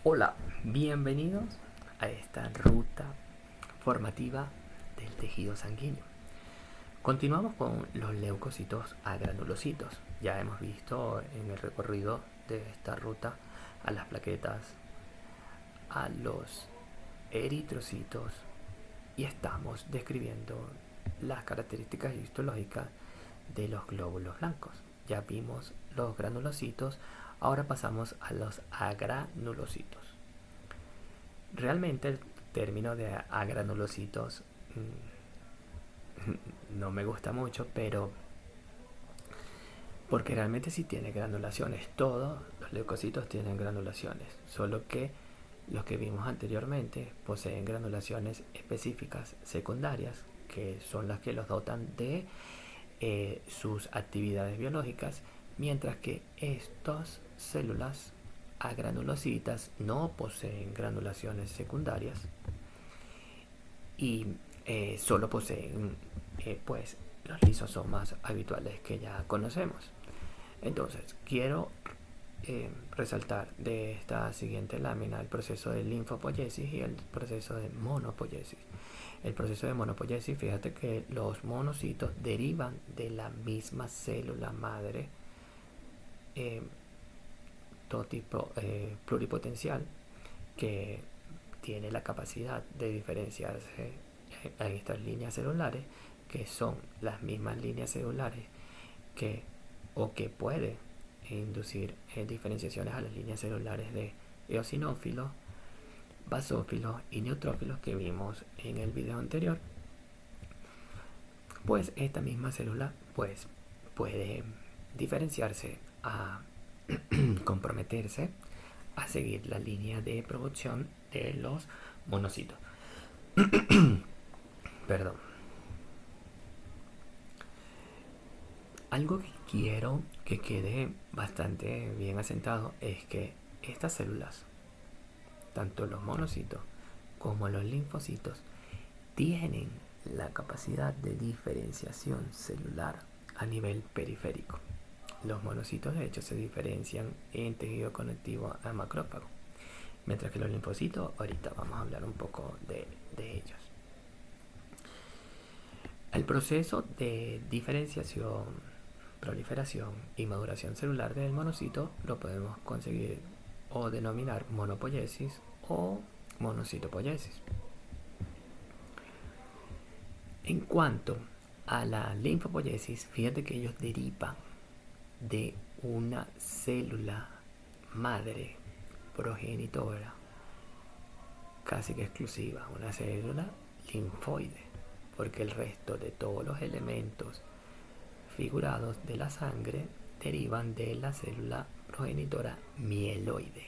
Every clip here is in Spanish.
Hola, bienvenidos a esta ruta formativa del tejido sanguíneo. Continuamos con los leucocitos a granulocitos. Ya hemos visto en el recorrido de esta ruta a las plaquetas, a los eritrocitos y estamos describiendo las características histológicas de los glóbulos blancos. Ya vimos los granulocitos, ahora pasamos a los agranulocitos. Realmente el término de agranulocitos no me gusta mucho, pero porque realmente sí tiene granulaciones. Todos los leucocitos tienen granulaciones, solo que los que vimos anteriormente poseen granulaciones específicas secundarias, que son las que los dotan de sus actividades biológicas, mientras que estas células agranulocitas no poseen granulaciones secundarias y solo poseen pues los lisosomas habituales que ya conocemos. Entonces, quiero resaltar de esta siguiente lámina el proceso de linfopoiesis y el proceso de monopoiesis. El proceso de monopoiesis, fíjate que los monocitos derivan de la misma célula madre eh, pluripotencial que tiene la capacidad de diferenciarse en estas líneas celulares, que son las mismas líneas celulares que o que puede inducir diferenciaciones a las líneas celulares de eosinófilos, basófilos y neutrófilos que vimos en el video anterior. Pues esta misma célula pues puede diferenciarse a comprometerse a seguir la línea de producción de los monocitos. Perdón. Algo que quiero que quede bastante bien asentado es que estas células, tanto los monocitos como los linfocitos, tienen la capacidad de diferenciación celular a nivel periférico. Los monocitos de hecho se diferencian en tejido conectivo a macrófago, mientras que los linfocitos, ahorita vamos a hablar un poco de ellos. El proceso de diferenciación, proliferación y maduración celular del monocito lo podemos conseguir o denominar monopoiesis o monocitopoiesis. En cuanto a la linfopoiesis, fíjate que ellos derivan de una célula madre progenitora casi que exclusiva, una célula linfoide, porque el resto de todos los elementos figurados de la sangre derivan de la célula progenitora mieloide.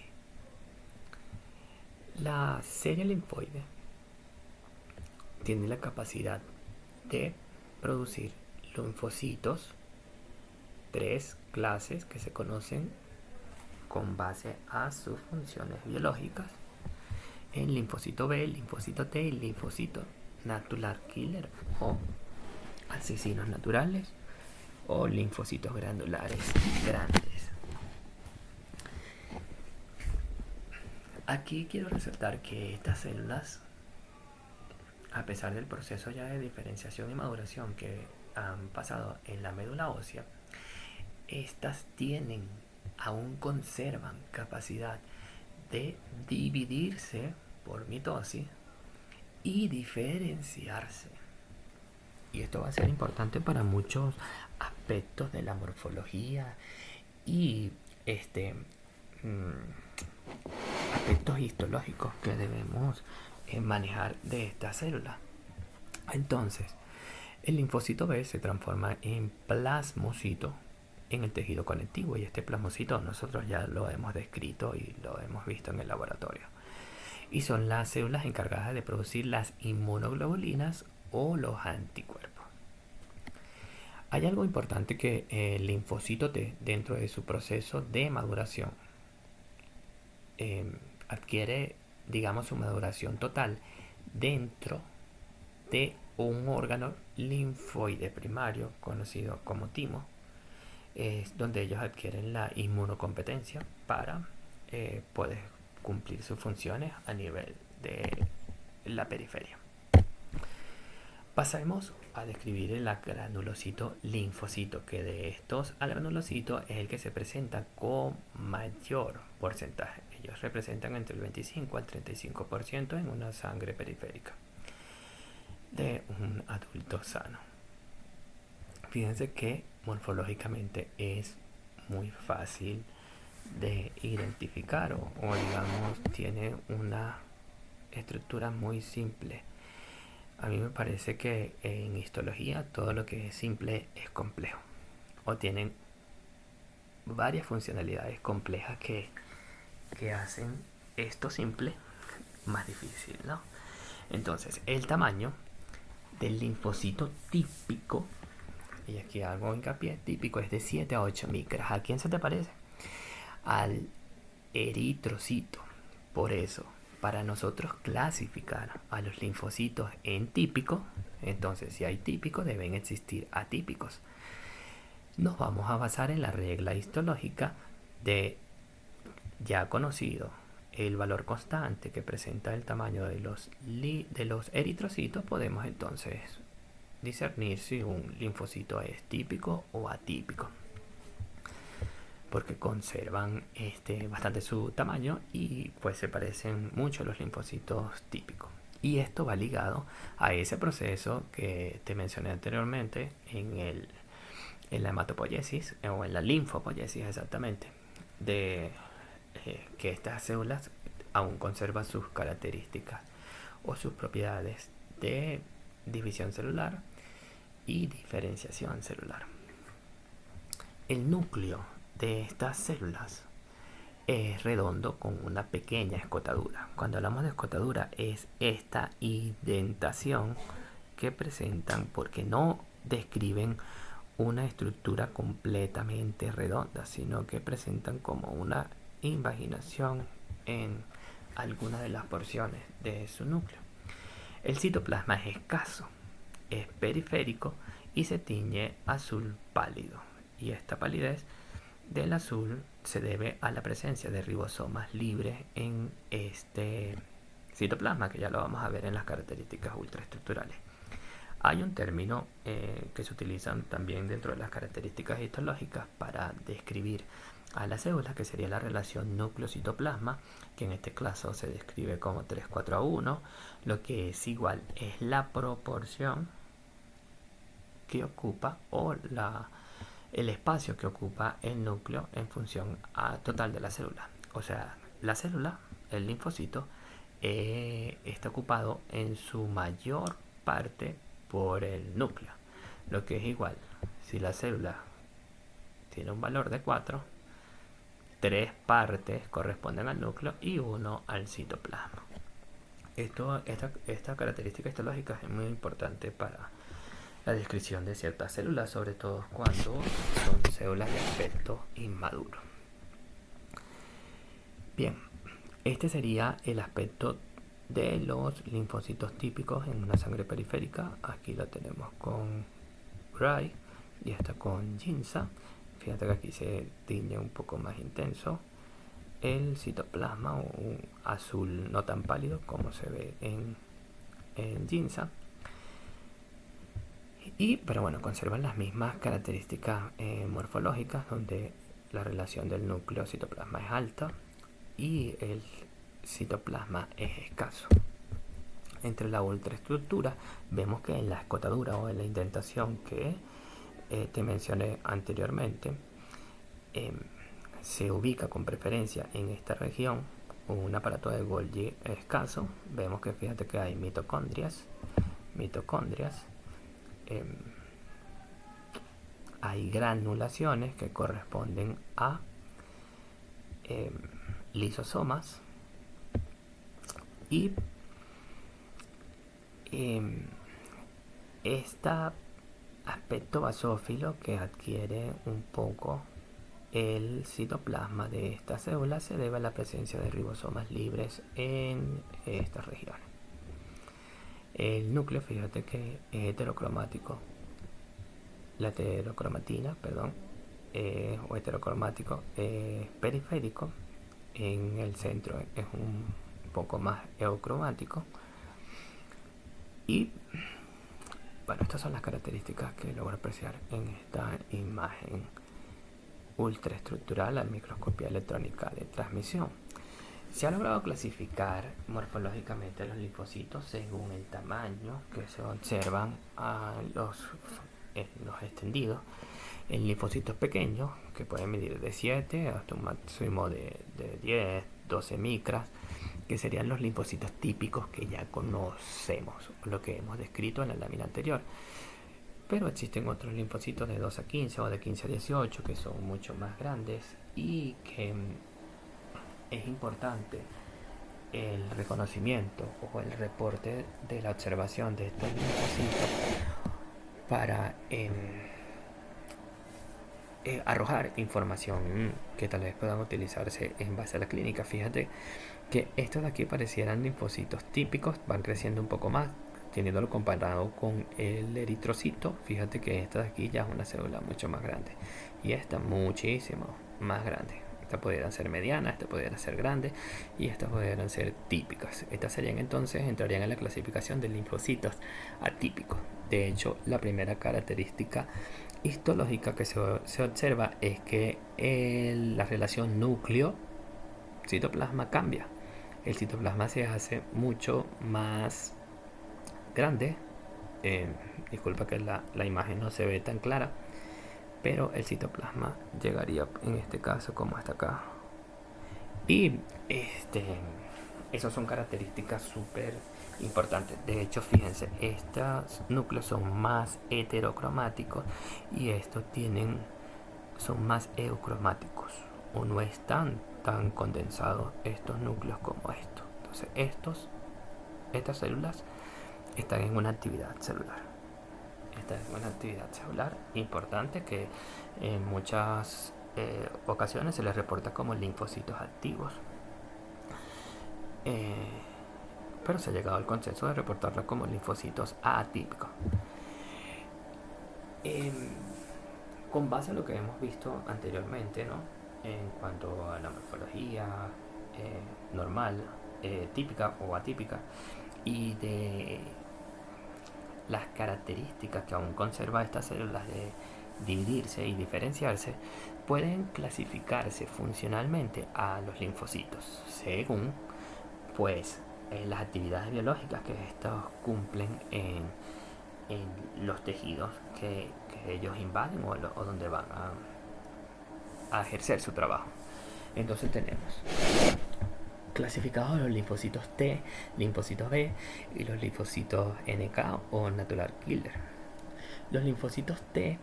La serie linfoide tiene la capacidad de producir linfocitos, tres clases que se conocen con base a sus funciones biológicas: el linfocito B, el linfocito T y el linfocito natural killer o asesinos naturales o linfocitos granulares grandes. Aquí quiero resaltar que estas células, a pesar del proceso ya de diferenciación y maduración que han pasado en la médula ósea, estas aún conservan capacidad de dividirse por mitosis y diferenciarse. Y esto va a ser importante para muchos aspectos de la morfología y aspectos histológicos que debemos manejar de esta célula. Entonces, el linfocito B se transforma en plasmocito en el tejido conectivo, y este plasmocito nosotros ya lo hemos descrito y lo hemos visto en el laboratorio. Y son las células encargadas de producir las inmunoglobulinas o los anticuerpos. Hay algo importante que el linfocito T, dentro de su proceso de maduración, adquiere, digamos, su maduración total dentro de un órgano linfoide primario conocido como timo, es donde ellos adquieren la inmunocompetencia para poder cumplir sus funciones a nivel de la periferia. Pasaremos a describir el granulocito linfocito, que de estos al granulocito es el que se presenta con mayor porcentaje. Ellos representan entre el 25 al 35% en una sangre periférica de un adulto sano. Fíjense que morfológicamente es muy fácil de identificar o digamos tiene una estructura muy simple. A mí me parece que en histología todo lo que es simple es complejo o tienen varias funcionalidades complejas que hacen esto simple más difícil, ¿no? Entonces, el tamaño del linfocito típico, y aquí hago hincapié, típico es de 7 a 8 micras. ¿A quién se te parece? Al eritrocito. Por eso, para nosotros clasificar a los linfocitos en típicos, entonces si hay típicos deben existir atípicos. Nos vamos a basar en la regla histológica de ya conocido el valor constante que presenta el tamaño de los eritrocitos. Podemos entonces discernir si un linfocito es típico o atípico, porque conservan bastante su tamaño y pues se parecen mucho a los linfocitos típicos. Y esto va ligado a ese proceso que te mencioné anteriormente en la hematopoiesis o en la linfopoiesis exactamente, de que estas células aún conservan sus características o sus propiedades de división celular y diferenciación celular. El núcleo de estas células es redondo con una pequeña escotadura. Cuando hablamos de escotadura es esta indentación que presentan, porque no describen una estructura completamente redonda, sino que presentan como una invaginación en alguna de las porciones de su núcleo. El citoplasma es escaso, es periférico y se tiñe azul pálido, y esta palidez del azul se debe a la presencia de ribosomas libres en este citoplasma, que ya lo vamos a ver en las características ultraestructurales. Hay un término que se utiliza también dentro de las características histológicas para describir a la célula, que sería la relación núcleo-citoplasma, que en este caso se describe como 3:4:1, lo que es igual es la proporción que ocupa o el espacio que ocupa el núcleo en función total de la célula. O sea, la célula, el linfocito, está ocupado en su mayor parte por el núcleo, lo que es igual, si la célula tiene un valor de 4, 3 partes corresponden al núcleo y 1 al citoplasma. Esta característica histológica es muy importante para la descripción de ciertas células, sobre todo cuando son células de aspecto inmaduro. Bien, este sería el aspecto de los linfocitos típicos en una sangre periférica. Aquí lo tenemos con Gray y esta con Ginza. Fíjate que aquí se tiñe un poco más intenso el citoplasma, o un azul no tan pálido como se ve en Ginza. Pero bueno, conservan las mismas características morfológicas, donde la relación del núcleo-citoplasma es alta y el citoplasma es escaso. Entre la ultraestructura vemos que en la escotadura o en la indentación que te mencioné anteriormente, se ubica con preferencia en esta región un aparato de Golgi escaso. Vemos que fíjate que hay mitocondrias, hay granulaciones que corresponden a lisosomas y este aspecto basófilo que adquiere un poco el citoplasma de esta célula se debe a la presencia de ribosomas libres en estas regiones. El núcleo, fíjate que es heterocromático. La heterocromatina, o heterocromático, periférico, en el centro es un poco más eucromático. Y bueno, estas son las características que logro apreciar en esta imagen ultraestructural a microscopía electrónica de transmisión. Se ha logrado clasificar morfológicamente los linfocitos según el tamaño que se observan a los extendidos. En linfocitos pequeños, que pueden medir de 7 hasta un máximo de 10, 12 micras, que serían los linfocitos típicos que ya conocemos, lo que hemos descrito en la lámina anterior. Pero existen otros linfocitos de 2 a 15 o de 15 a 18 que son mucho más grandes y que es importante el reconocimiento o el reporte de la observación de estos linfocitos para arrojar información que tal vez puedan utilizarse en base a la clínica. Fíjate que estos de aquí parecieran linfocitos típicos, van creciendo un poco más, teniéndolo comparado con el eritrocito. Fíjate que esta de aquí ya es una célula mucho más grande y esta muchísimo más grande. Estas pudieran ser medianas, estas pudieran ser grandes y estas pudieran ser típicas. Estas serían entonces, entrarían en la clasificación de linfocitos atípicos. De hecho, la primera característica histológica que se observa es que la relación núcleo-citoplasma cambia. El citoplasma se hace mucho más grande. Disculpa que la imagen no se ve tan clara, pero el citoplasma llegaría en este caso como hasta acá. Y esas son características súper importantes. De hecho, fíjense, estos núcleos son más heterocromáticos y estos son más eucromáticos, o no están tan condensados estos núcleos como estos. Entonces estas células están en una actividad celular. Esta es una actividad celular importante que en muchas ocasiones se les reporta como linfocitos activos. Pero se ha llegado al consenso de reportarla como linfocitos atípicos. Con base a lo que hemos visto anteriormente, ¿no? En cuanto a la morfología normal, típica o atípica, y de las características que aún conserva estas células de dividirse y diferenciarse, pueden clasificarse funcionalmente a los linfocitos según pues las actividades biológicas que estos cumplen en los tejidos que ellos invaden o donde van a ejercer su trabajo. Entonces tenemos clasificados los linfocitos T, linfocitos B y los linfocitos NK o natural killer. Los linfocitos T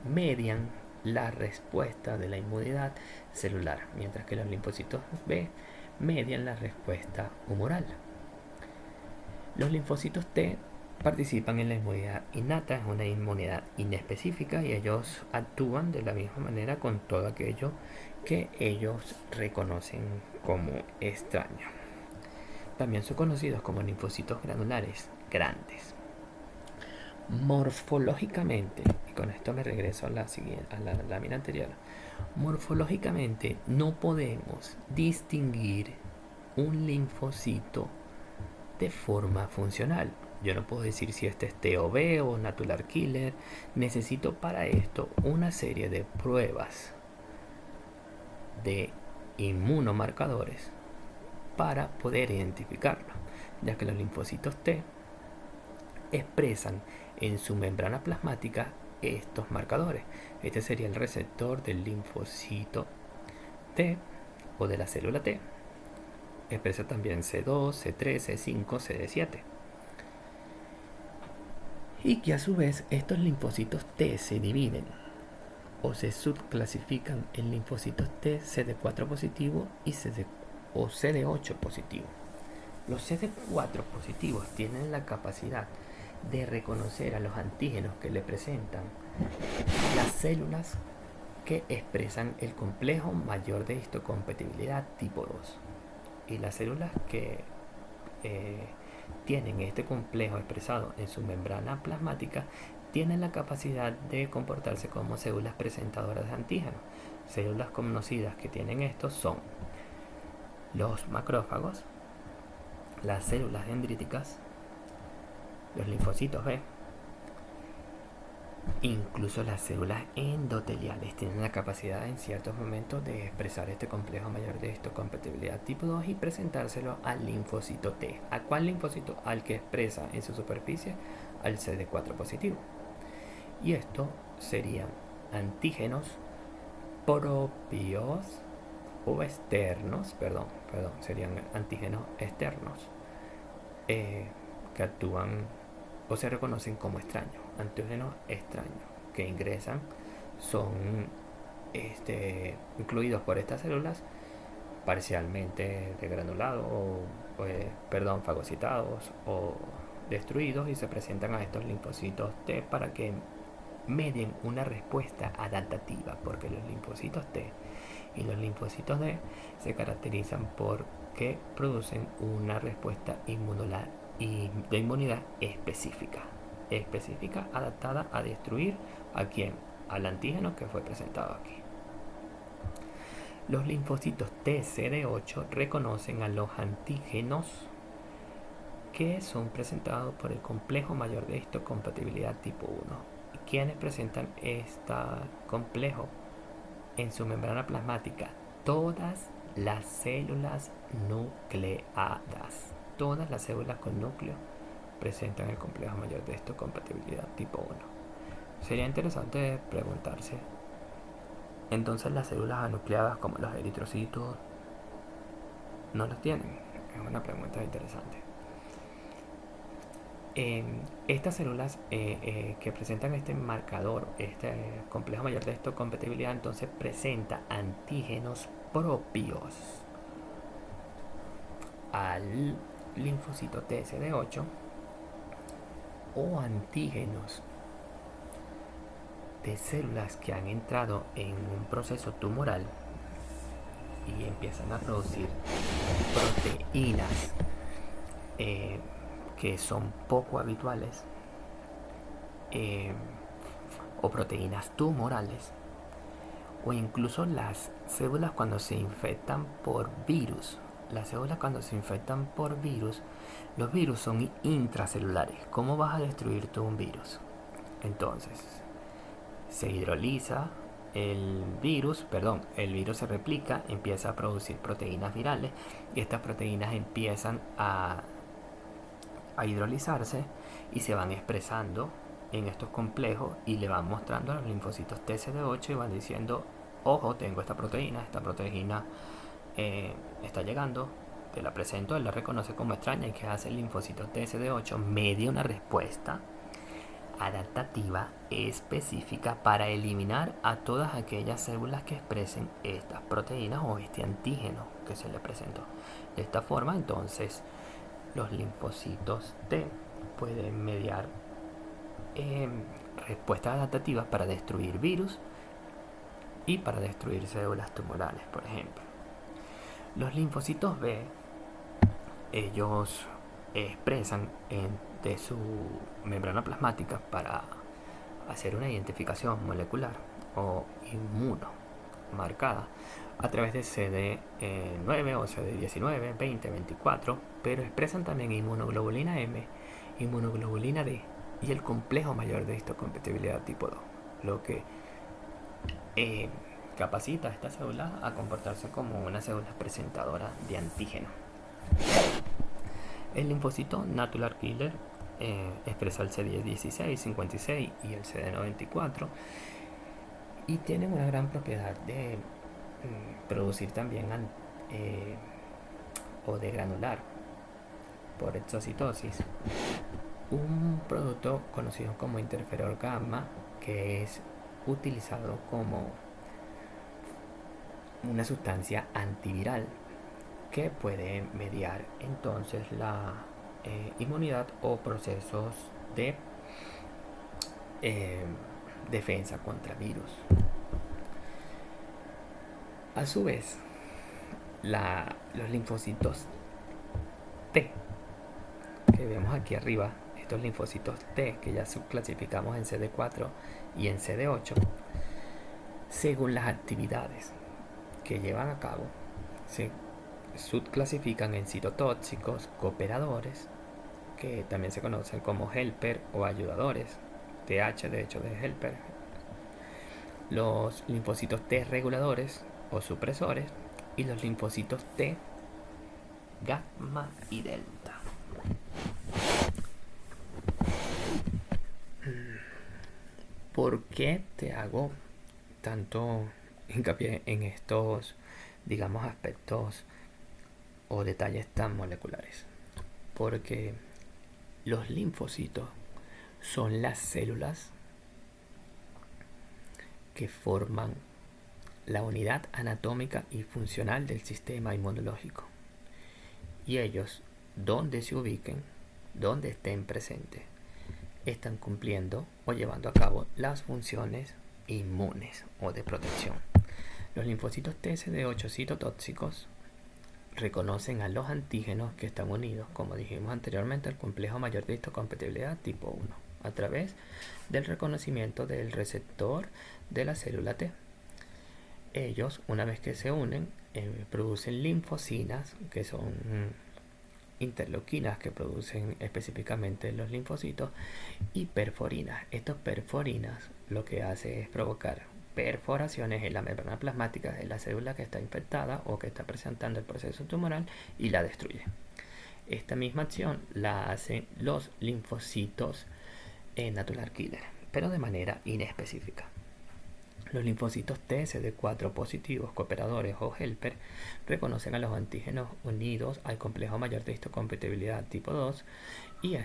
median la respuesta de la inmunidad celular, mientras que los linfocitos B median la respuesta humoral. Los linfocitos T participan en la inmunidad innata, es una inmunidad inespecífica y ellos actúan de la misma manera con todo aquello que ellos reconocen como extraño. También son conocidos como linfocitos granulares grandes. Morfológicamente, y con esto me regreso a la lámina anterior, morfológicamente no podemos distinguir un linfocito de forma funcional. Yo no puedo decir si este es T o B o natural killer. Necesito para esto una serie de pruebas de inmunomarcadores para poder identificarlo, ya que los linfocitos T expresan en su membrana plasmática estos marcadores. Este sería el receptor del linfocito T o de la célula T. Expresa también C2, C3, C5, CD7. Y que a su vez estos linfocitos T se dividen o se subclasifican en linfocitos T CD4 positivo y CD8 positivo. Los CD4 positivos tienen la capacidad de reconocer a los antígenos que le presentan las células que expresan el complejo mayor de histocompatibilidad tipo 2. Y las células que tienen este complejo expresado en su membrana plasmática tienen la capacidad de comportarse como células presentadoras de antígenos. Células conocidas que tienen esto son los macrófagos, las células dendríticas, los linfocitos B, incluso las células endoteliales tienen la capacidad en ciertos momentos de expresar este complejo mayor de histocompatibilidad tipo 2 y presentárselo al linfocito T. ¿A cuál linfocito? Al que expresa en su superficie al CD4 positivo. Y esto serían antígenos propios o externos, serían antígenos externos que actúan o se reconocen como extraños, antígenos extraños que ingresan, son incluidos por estas células parcialmente degranulados fagocitados o destruidos y se presentan a estos linfocitos T para que medien una respuesta adaptativa, porque los linfocitos T y los linfocitos D se caracterizan por que producen una respuesta inmunológica y de inmunidad específica, adaptada a destruir a quién, al antígeno que fue presentado aquí. Los linfocitos TCD8 reconocen a los antígenos que son presentados por el complejo mayor de histocompatibilidad tipo 1. ¿Quiénes presentan este complejo en su membrana plasmática? Todas las células nucleadas. Todas las células con núcleo presentan el complejo mayor de histocompatibilidad tipo 1. Sería interesante preguntarse, entonces las células anucleadas como los eritrocitos no los tienen. Es una pregunta interesante. Estas células que presentan este marcador, este complejo mayor de histocompatibilidad, entonces presenta antígenos propios al linfocito TSD8 o antígenos de células que han entrado en un proceso tumoral y empiezan a producir proteínas que son poco habituales o proteínas tumorales, o incluso las células cuando se infectan por virus. Las células cuando se infectan por virus, los virus son intracelulares. ¿Cómo vas a destruir tú un virus? Entonces, se hidroliza el virus se replica, empieza a producir proteínas virales y estas proteínas empiezan a hidrolizarse y se van expresando en estos complejos y le van mostrando a los linfocitos TCD8 y van diciendo, ojo, tengo esta proteína está llegando, te la presento, él la reconoce como extraña. ¿Y qué hace el linfocito TCD8? Media una respuesta adaptativa específica para eliminar a todas aquellas células que expresen estas proteínas o este antígeno que se le presentó. De esta forma, entonces, los linfocitos T pueden mediar respuestas adaptativas para destruir virus y para destruir células tumorales, por ejemplo. Los linfocitos B, ellos expresan de su membrana plasmática para hacer una identificación molecular o inmuno marcada a través de CD9 o CD19, 20, 24, pero expresan también inmunoglobulina M, inmunoglobulina D y el complejo mayor de histocompatibilidad tipo 2, lo que capacita a esta célula a comportarse como una célula presentadora de antígeno. El linfocito Natural Killer expresa el CD16, 56 y el CD94 y tienen una gran propiedad de producir también o de granular por exocitosis un producto conocido como interferón gamma, que es utilizado como una sustancia antiviral que puede mediar entonces la inmunidad o procesos de defensa contra virus. A su vez, los linfocitos T que vemos aquí arriba, estos linfocitos T que ya subclasificamos en CD4 y en CD8, según las actividades que llevan a cabo, se subclasifican en citotóxicos, cooperadores, que también se conocen como helper o ayudadores, TH de hecho de helper, los linfocitos T reguladores o supresores y los linfocitos T gamma y delta. ¿Por qué te hago tanto hincapié en estos, digamos, aspectos o detalles tan moleculares? Porque los linfocitos son las células que forman la unidad anatómica y funcional del sistema inmunológico. Y ellos, donde se ubiquen, donde estén presentes, están cumpliendo o llevando a cabo las funciones inmunes o de protección. Los linfocitos TCD8 citotóxicos reconocen a los antígenos que están unidos, como dijimos anteriormente, al complejo mayor de histocompatibilidad tipo 1, a través del reconocimiento del receptor de la célula T. Ellos, una vez que se unen, producen linfocinas, que son interleuquinas que producen específicamente los linfocitos, y perforinas. Estas perforinas lo que hace es provocar perforaciones en la membrana plasmática de la célula que está infectada o que está presentando el proceso tumoral y la destruye. Esta misma acción la hacen los linfocitos natural killer, pero de manera inespecífica. Los linfocitos TCD4 positivos, cooperadores o helper, reconocen a los antígenos unidos al complejo mayor de histocompatibilidad tipo 2 y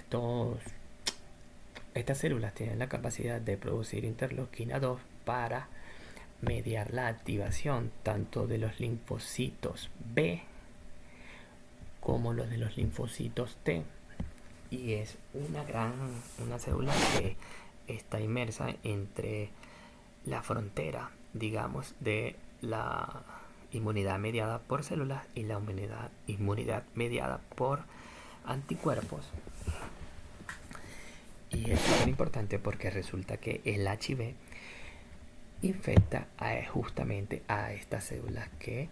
estas células tienen la capacidad de producir interleuquina 2 para mediar la activación tanto de los linfocitos B como los de los linfocitos T. Y es una célula que está inmersa entre la frontera, digamos, de la inmunidad mediada por células y la inmunidad mediada por anticuerpos. Y es súper importante porque resulta que el HIV infecta justamente a estas células que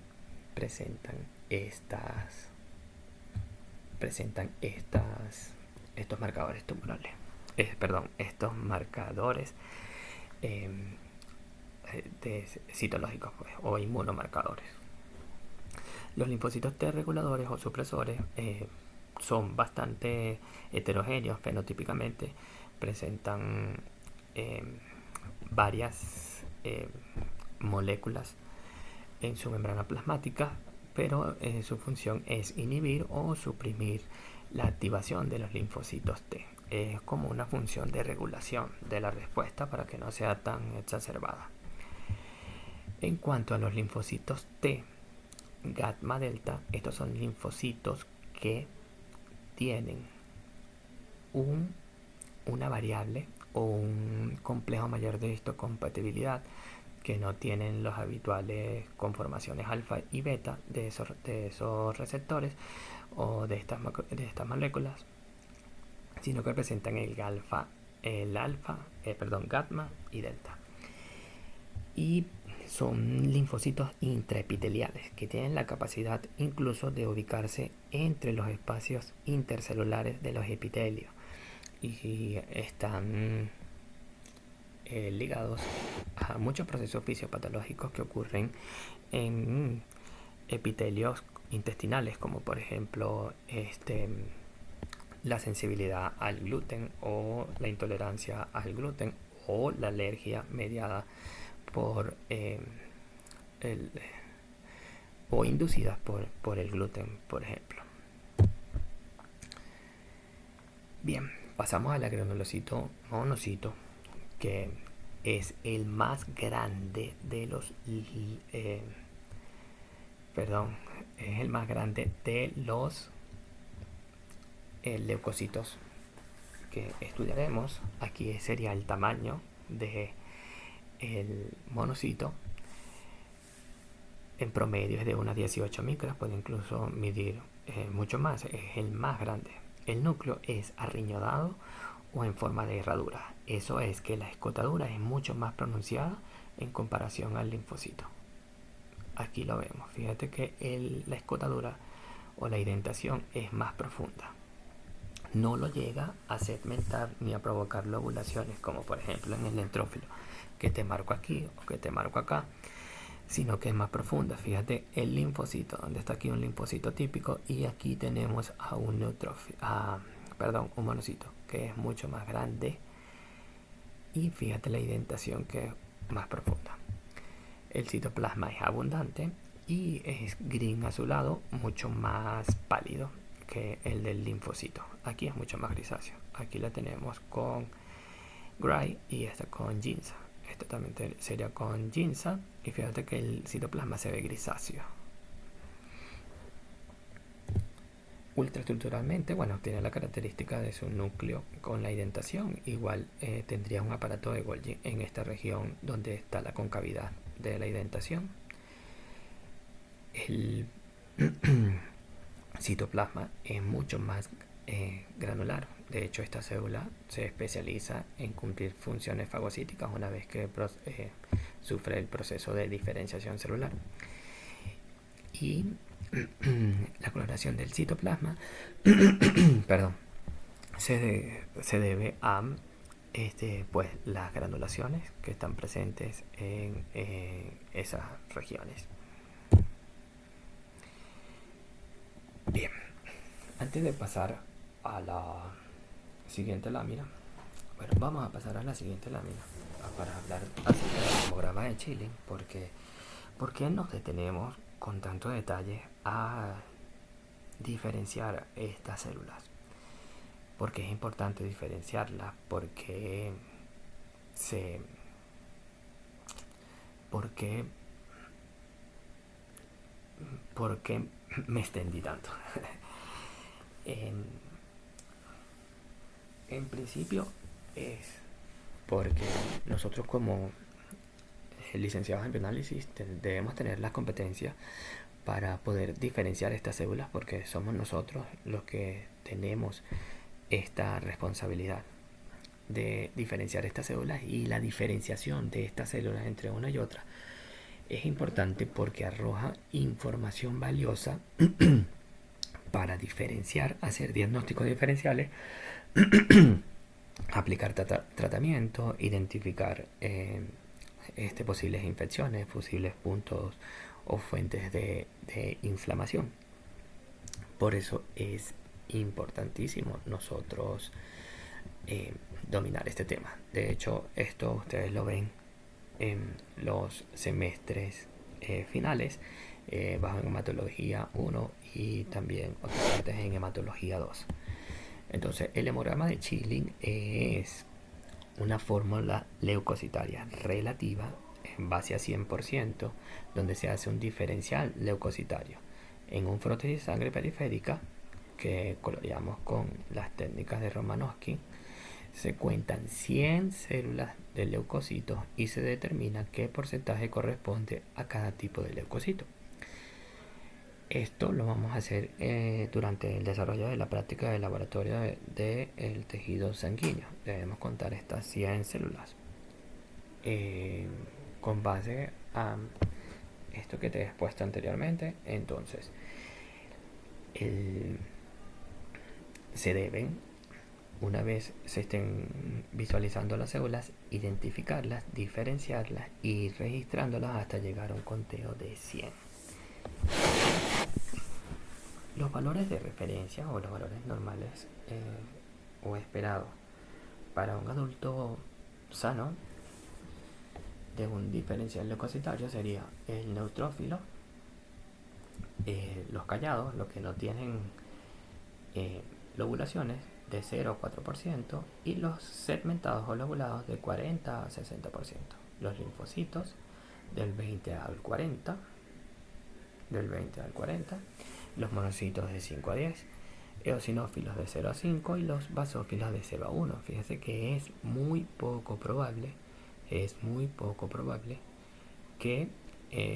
presentan estos marcadores tumorales. Estos marcadores citológicos, pues, o inmunomarcadores. Los linfocitos T reguladores o supresores son bastante heterogéneos fenotípicamente, presentan varias moléculas en su membrana plasmática, pero su función es inhibir o suprimir la activación de los linfocitos T. Es como una función de regulación de la respuesta para que no sea tan exacerbada. En cuanto a los linfocitos T gamma delta, estos son linfocitos que tienen una variable o un complejo mayor de histocompatibilidad que no tienen las habituales conformaciones alfa y beta de esos receptores o de estas moléculas, sino que representan gamma y delta. Y son linfocitos intraepiteliales que tienen la capacidad incluso de ubicarse entre los espacios intercelulares de los epitelios y están ligados a muchos procesos fisiopatológicos que ocurren en epitelios intestinales, como por ejemplo la sensibilidad al gluten o la intolerancia al gluten o la alergia mediada por o inducidas por el gluten, por ejemplo. Bien, pasamos al granulocito monocito, que es el más grande de los leucocitos que estudiaremos. Aquí sería el tamaño de el monocito. En promedio es de unas 18 micras, puede incluso medir mucho más, es el más grande. El núcleo es arriñonado o en forma de herradura. Eso es que la escotadura es mucho más pronunciada en comparación al linfocito. Aquí lo vemos, fíjate que la escotadura o la indentación es más profunda. No lo llega a segmentar ni a provocar lobulaciones, como por ejemplo en el neutrófilo, que te marco aquí o que te marco acá, sino que es más profunda. Fíjate el linfocito, donde está aquí un linfocito típico, y aquí tenemos a un neutrófilo, un monocito, que es mucho más grande, y fíjate la indentación que es más profunda. El citoplasma es abundante y es gris azulado, mucho más pálido que el del linfocito. Aquí es mucho más grisáceo. Aquí la tenemos con Gray y esta con Ginza. Esta también sería con Ginza, y fíjate que el citoplasma se ve grisáceo. Ultraestructuralmente, bueno, tiene la característica de su núcleo con la indentación. Igual tendría un aparato de Golgi en esta región donde está la concavidad de la indentación. El citoplasma es mucho más granular. De hecho, esta célula se especializa en cumplir funciones fagocíticas una vez que sufre el proceso de diferenciación celular. Y la coloración del citoplasma perdón, se debe a pues, las granulaciones que están presentes en esas regiones. Bien, antes de pasar a la siguiente lámina, bueno, vamos a pasar a la siguiente lámina para hablar acerca del hemograma de Schilling, porque ¿por qué nos detenemos con tanto detalle a diferenciar estas células? Porque es importante diferenciarlas, porque me extendí tanto. En principio es porque nosotros como licenciados en bioanálisis debemos tener las competencias para poder diferenciar estas células, porque somos nosotros los que tenemos esta responsabilidad de diferenciar estas células, y la diferenciación de estas células entre una y otra es importante porque arroja información valiosa para diferenciar, hacer diagnósticos diferenciales, aplicar tratamiento, identificar posibles infecciones, posibles puntos o fuentes de inflamación. Por eso es importantísimo nosotros dominar este tema. De hecho, esto ustedes lo ven en los semestres finales, bajo hematología 1 y también otras partes en hematología 2. Entonces, el hemograma de Schilling es una fórmula leucocitaria relativa en base a 100%, donde se hace un diferencial leucocitario en un frote de sangre periférica que coloreamos con las técnicas de Romanowski. Se cuentan 100 células de leucocitos y se determina qué porcentaje corresponde a cada tipo de leucocito. Esto lo vamos a hacer durante el desarrollo de la práctica de laboratorio del tejido sanguíneo. Debemos contar estas 100 células con base a esto que te he expuesto anteriormente. Entonces, se deben, una vez se estén visualizando las células, identificarlas, diferenciarlas y registrándolas hasta llegar a un conteo de 100. Los valores de referencia o los valores normales o esperados para un adulto sano de un diferencial leucocitario sería el neutrófilo, los callados, los que no tienen lobulaciones, de 0 a 4%, y los segmentados o lobulados de 40 a 60%. Los linfocitos del 20 al 40, los monocitos de 5 a 10, eosinófilos de 0 a 5 y los basófilos de 0 a 1. Fíjense que es muy poco probable que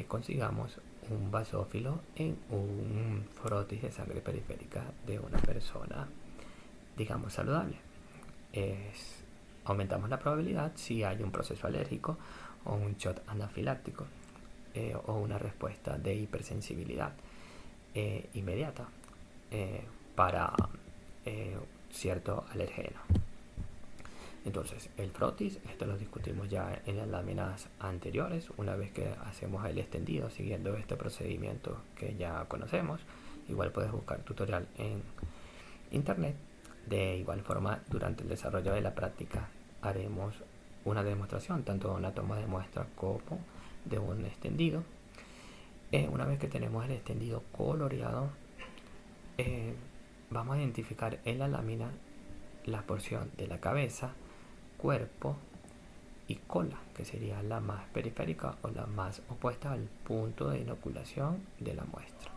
consigamos un basófilo en un frotis de sangre periférica de una persona, digamos, saludable. Aumentamos la probabilidad si hay un proceso alérgico o un shock anafiláctico o una respuesta de hipersensibilidad inmediata para cierto alergeno. Entonces, el frotis, esto lo discutimos ya en las láminas anteriores, una vez que hacemos el extendido siguiendo este procedimiento que ya conocemos. Igual puedes buscar tutorial en internet. De igual forma, durante el desarrollo de la práctica haremos una demostración, tanto de una toma de muestra como de un extendido. Una vez que tenemos el extendido coloreado, vamos a identificar en la lámina la porción de la cabeza, cuerpo y cola, que sería la más periférica o la más opuesta al punto de inoculación de la muestra.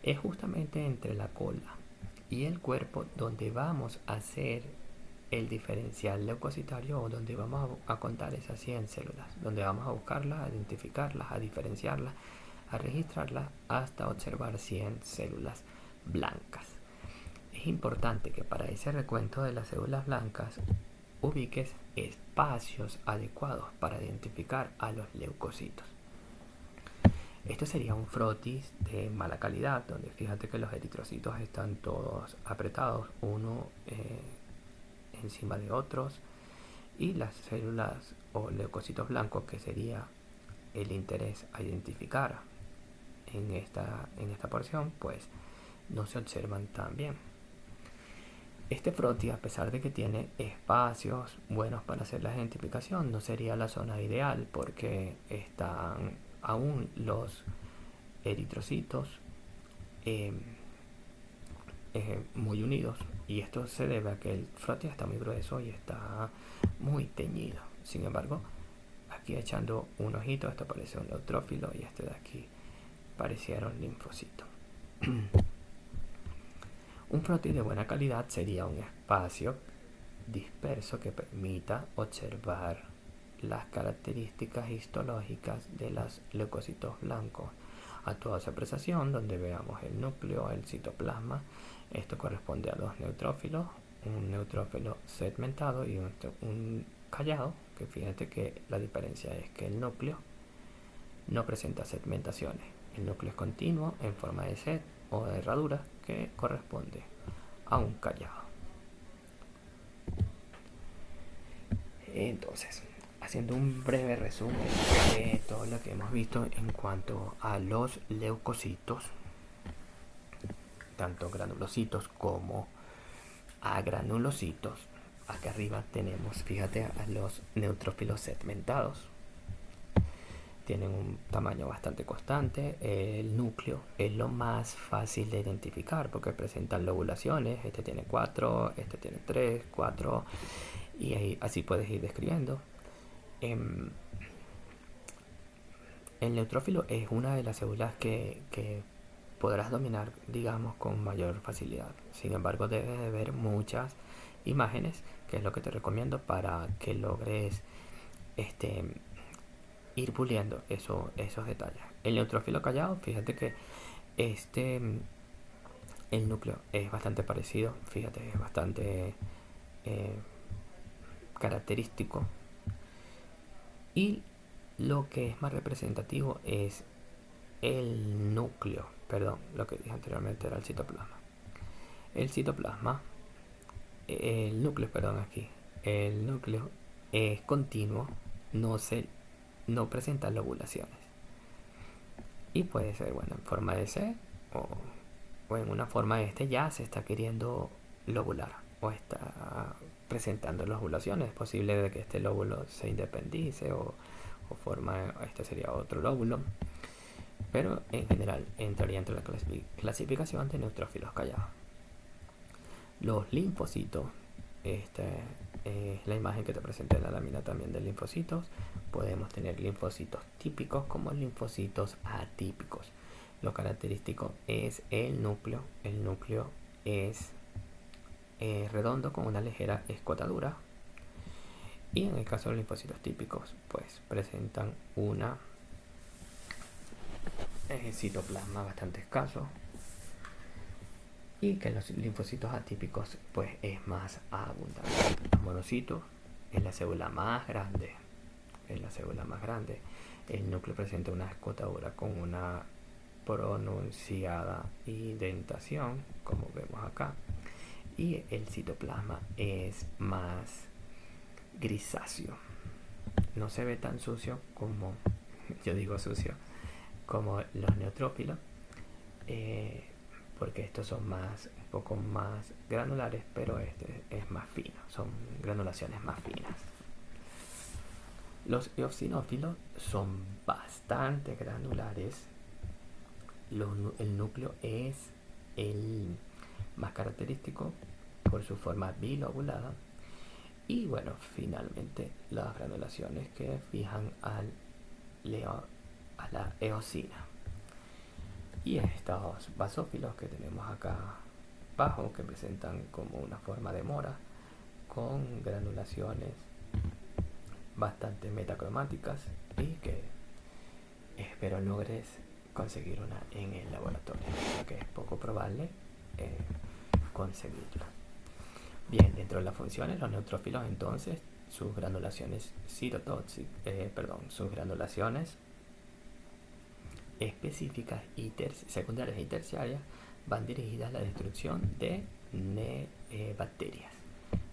Es justamente entre la cola y el cuerpo donde vamos a hacer el diferencial leucocitario, o donde vamos a contar esas 100 células, donde vamos a buscarlas, a identificarlas, a diferenciarlas, a registrarlas hasta observar 100 células blancas. Es importante que para ese recuento de las células blancas ubiques espacios adecuados para identificar a los leucocitos. Esto sería un frotis de mala calidad, donde fíjate que los eritrocitos están todos apretados, uno encima de otros, y las células o leucocitos blancos, que sería el interés a identificar en esta porción, pues no se observan tan bien. Este frotis, a pesar de que tiene espacios buenos para hacer la identificación, no sería la zona ideal, porque están aún los eritrocitos muy unidos, y esto se debe a que el frotis está muy grueso y está muy teñido. Sin embargo, aquí echando un ojito, esto parece un neutrófilo y este de aquí pareciera un linfocito. Un frotis de buena calidad sería un espacio disperso que permita observar las características histológicas de los leucocitos blancos a toda su apreciación, donde veamos el núcleo, el citoplasma. Esto corresponde a los neutrófilos, un neutrófilo segmentado y un callado, que fíjate que la diferencia es que el núcleo no presenta segmentaciones. El núcleo es continuo en forma de set o de herradura, que corresponde a un callado. Entonces, haciendo un breve resumen de todo lo que hemos visto en cuanto a los leucocitos, tanto granulocitos como agranulocitos. Acá arriba tenemos, fíjate, a los neutrófilos segmentados. Tienen un tamaño bastante constante. El núcleo es lo más fácil de identificar porque presentan lobulaciones. Este tiene 4, este tiene 3, 4, y ahí, así puedes ir describiendo. El neutrófilo es una de las células que podrás dominar, digamos, con mayor facilidad. Sin embargo, debes de ver muchas imágenes, que es lo que te recomiendo para que logres ir puliendo esos detalles. El neutrófilo callado, fíjate que el núcleo es bastante parecido, fíjate, es bastante característico, y lo que es más representativo es el núcleo, perdón, lo que dije anteriormente era el citoplasma. El núcleo, perdón, aquí. El núcleo es continuo, no presenta lobulaciones. Y puede ser, bueno, en forma de C o en una forma de ya se está queriendo lobular o está presentando lobulaciones. Es posible de que este lóbulo se independice o forma, este sería otro lóbulo. Pero en general entraría entre la clasificación de neutrófilos callados. Los linfocitos, esta es la imagen que te presenté en la lámina también de linfocitos. Podemos tener linfocitos típicos como linfocitos atípicos. Lo característico es el núcleo. El núcleo es redondo con una ligera escotadura. Y en el caso de los linfocitos típicos, pues presentan una citoplasma bastante escaso, y que los linfocitos atípicos pues es más abundante. Los monocitos es la célula más grande. El núcleo presenta una escotadura con una pronunciada indentación, como vemos acá, y el citoplasma es más grisáceo. No se ve tan sucio como, yo digo sucio, como los neutrófilos, porque estos son un poco más granulares, pero este es más fino, son granulaciones más finas. Los eosinófilos son bastante granulares. El núcleo es el más característico por su forma bilobulada. Y bueno, finalmente las granulaciones que fijan a la eosina. Y estos basófilos que tenemos acá abajo, que presentan como una forma de mora, con granulaciones bastante metacromáticas, y que espero logres conseguir una en el laboratorio, porque es poco probable conseguirla. Bien, dentro de las funciones, los neutrófilos entonces, sus granulaciones sus granulaciones específicas y secundarias y terciarias van dirigidas a la destrucción de bacterias.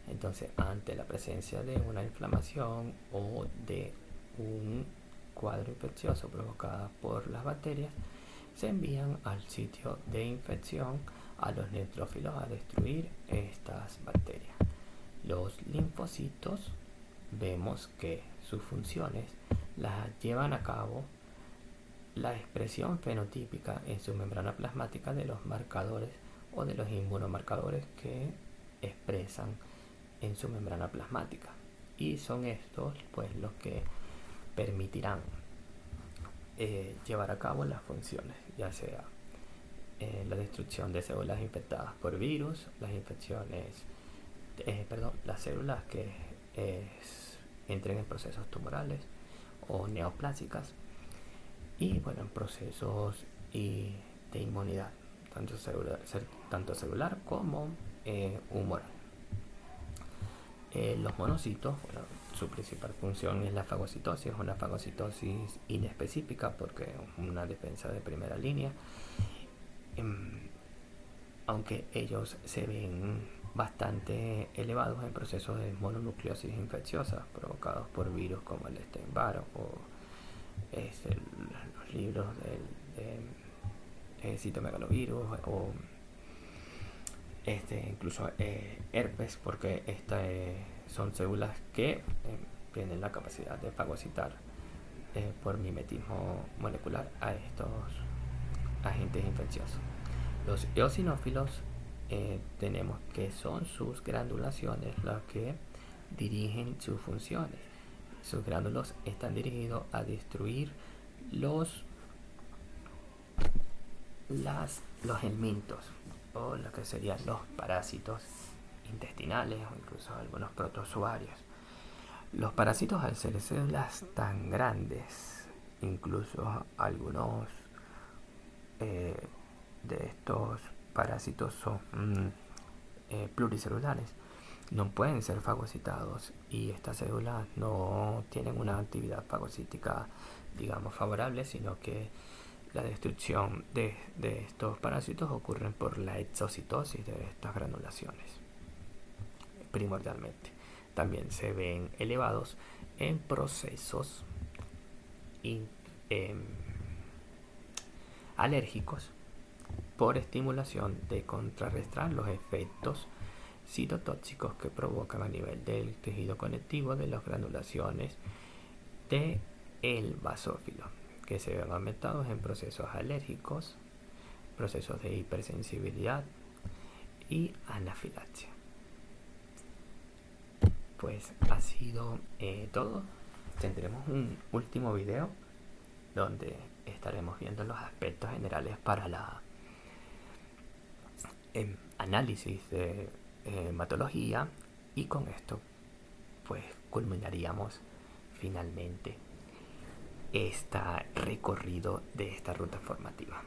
Entonces, ante la presencia de una inflamación o de un cuadro infeccioso provocado por las bacterias, se envían al sitio de infección a los neutrófilos a destruir estas bacterias. Los linfocitos, vemos que sus funciones las llevan a cabo la expresión fenotípica en su membrana plasmática de los marcadores o de los inmunomarcadores que expresan en su membrana plasmática, y son estos pues los que permitirán llevar a cabo las funciones, ya sea la destrucción de células infectadas por virus, las células que entren en procesos tumorales o neoplásicas, y bueno, en procesos de inmunidad, tanto celular como humoral. Los monocitos, bueno, su principal función es la fagocitosis, una fagocitosis inespecífica porque es una defensa de primera línea, aunque ellos se ven bastante elevados en procesos de mononucleosis infecciosa provocados por virus como el Epstein-Barr o los libros del citomegalovirus o incluso herpes, porque son células que tienen la capacidad de fagocitar por mimetismo molecular a estos agentes infecciosos. Los eosinófilos tenemos que son sus granulaciones las que dirigen sus funciones. Sus gránulos están dirigidos a destruir los helmintos, o lo que serían los parásitos intestinales o incluso algunos protozoarios. Los parásitos, al ser células tan grandes, incluso algunos de estos parásitos son pluricelulares, no pueden ser fagocitados, y estas células no tienen una actividad fagocítica, digamos, favorable, sino que la destrucción de estos parásitos ocurre por la exocitosis de estas granulaciones, primordialmente. También se ven elevados en procesos alérgicos por estimulación de contrarrestar los efectos citotóxicos que provocan a nivel del tejido conectivo de las granulaciones del basófilo, que se ven aumentados en procesos alérgicos, procesos de hipersensibilidad y anafilaxia. Pues ha sido todo. Tendremos un último video donde estaremos viendo los aspectos generales para la análisis de hematología, y con esto pues culminaríamos finalmente este recorrido de esta ruta formativa.